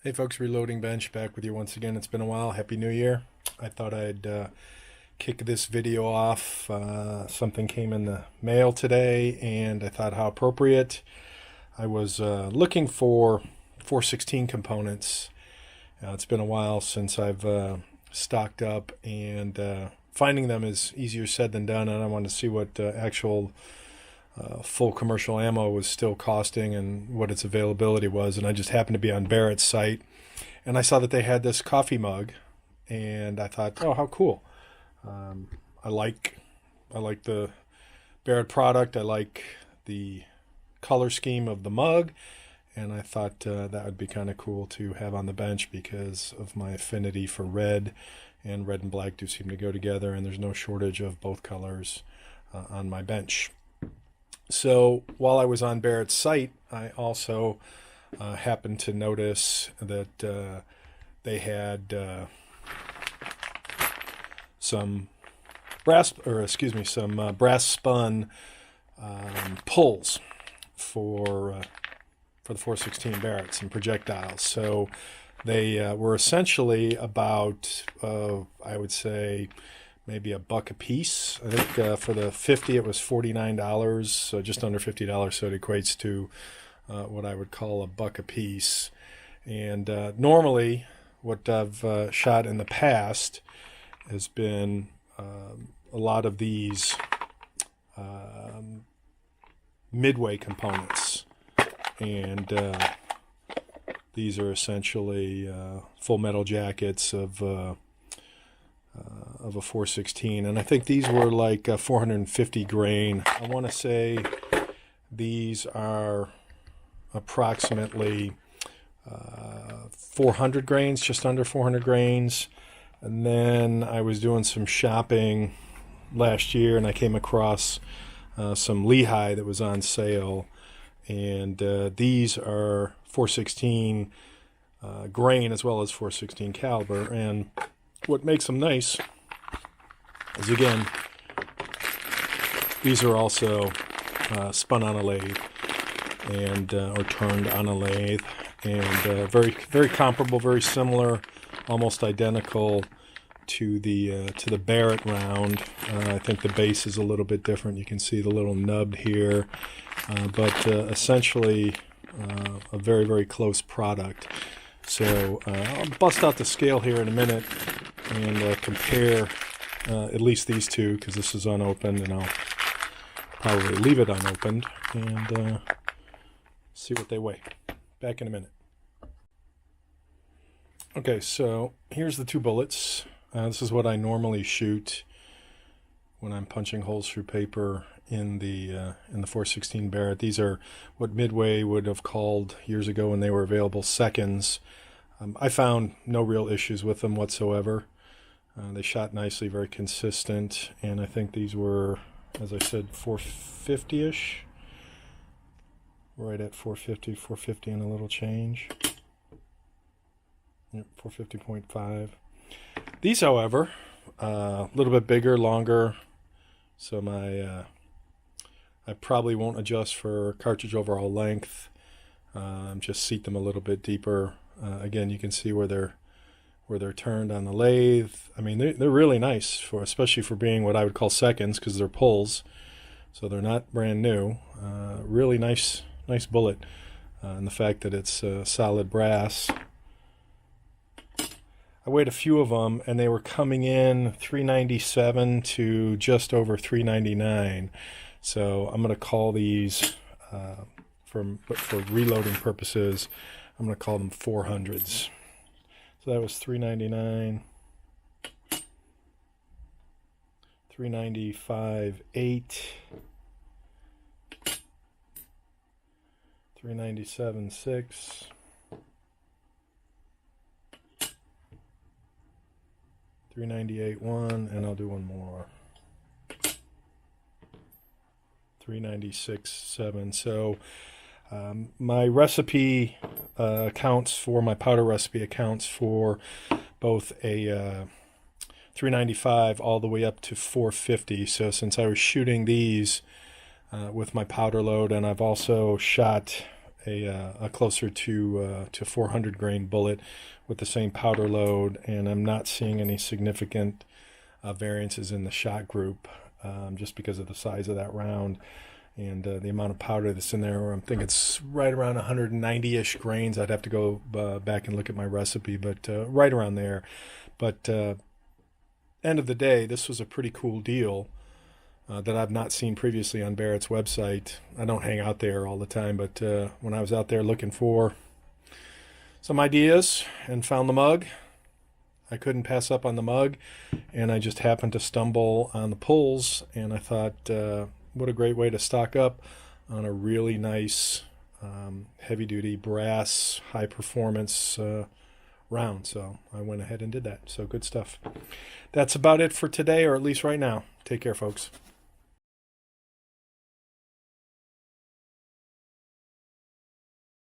Hey folks, Reloading Bench back with you once again. It's been a while. Happy New Year. I thought I'd kick this video off. Something came in the mail today and I thought how appropriate. I was looking for 416 components. It's been a while since I've stocked up, and finding them is easier said than done, and I wanted to see what actual full commercial ammo was still costing and what its availability was. And I just happened to be on Barrett's site and I saw that they had this coffee mug, and I thought, oh, how cool. I like the Barrett product. I like the color scheme of the mug, and I thought that would be kind of cool to have on the bench because of my affinity for red, and red and black do seem to go together, and there's no shortage of both colors on my bench. So while I was on Barrett's site, I also happened to notice that they had some brass spun pulls for the 416 Barretts and projectiles. So they were essentially about, I would say, maybe $1 a piece. I think for the 50 it was $49, so just under $50, so it equates to what I would call $1 a piece. And normally what I've shot in the past has been a lot of these midway components, and these are essentially full metal jackets of a 416, and I think these were like 450 grain. I want to say these are approximately 400 grains, just under 400 grains. And then I was doing some shopping last year and I came across some Lehigh that was on sale, and these are 416 grain as well as 416 caliber. And what makes them nice is, again, these are also spun on a lathe and or turned on a lathe, and very comparable, very similar, almost identical to the Barrett round. I think the base is a little bit different. You can see the little nub here, but essentially a very close product. So I'll bust out the scale here in a minute and compare at least these two, because this is unopened, and I'll probably leave it unopened and see what they weigh. Back in a minute. Okay, so here's the two bullets. This is what I normally shoot when I'm punching holes through paper in the 416 Barrett. These are what Midway would have called years ago, when they were available, seconds. I found no real issues with them whatsoever. They shot nicely, very consistent, and I think these were, as I said, 450-ish. Right at 450 and a little change. Yep, 450.5. These, however, a little bit bigger, longer, so I probably won't adjust for cartridge overall length. Just seat them a little bit deeper. Again, you can see where they're turned on the lathe. I mean, they're really nice, especially for being what I would call seconds, because they're pulls, so they're not brand new. Really nice bullet, and the fact that it's solid brass. I weighed a few of them, and they were coming in 397 to just over 399. So I'm going to call these, for reloading purposes, I'm going to call them 400s. So that was 399, 395.8, 397.6. 398.1, and I'll do one more. 396.7. So my recipe accounts for, my powder recipe accounts for both a 395 all the way up to 450. So since I was shooting these with my powder load, and I've also shot a closer to 400 grain bullet with the same powder load, and I'm not seeing any significant variances in the shot group, just because of the size of that round and the amount of powder that's in there. I'm thinking it's right around 190-ish grains. I'd have to go back and look at my recipe, but right around there. But end of the day, this was a pretty cool deal that I've not seen previously on Barrett's website. I don't hang out there all the time, but when I was out there looking for some ideas and found the mug, I couldn't pass up on the mug, and I just happened to stumble on the pulls, and I thought, what a great way to stock up on a really nice heavy-duty brass high-performance round. So I went ahead and did that. So good stuff. That's about it for today, or at least right now. Take care, folks.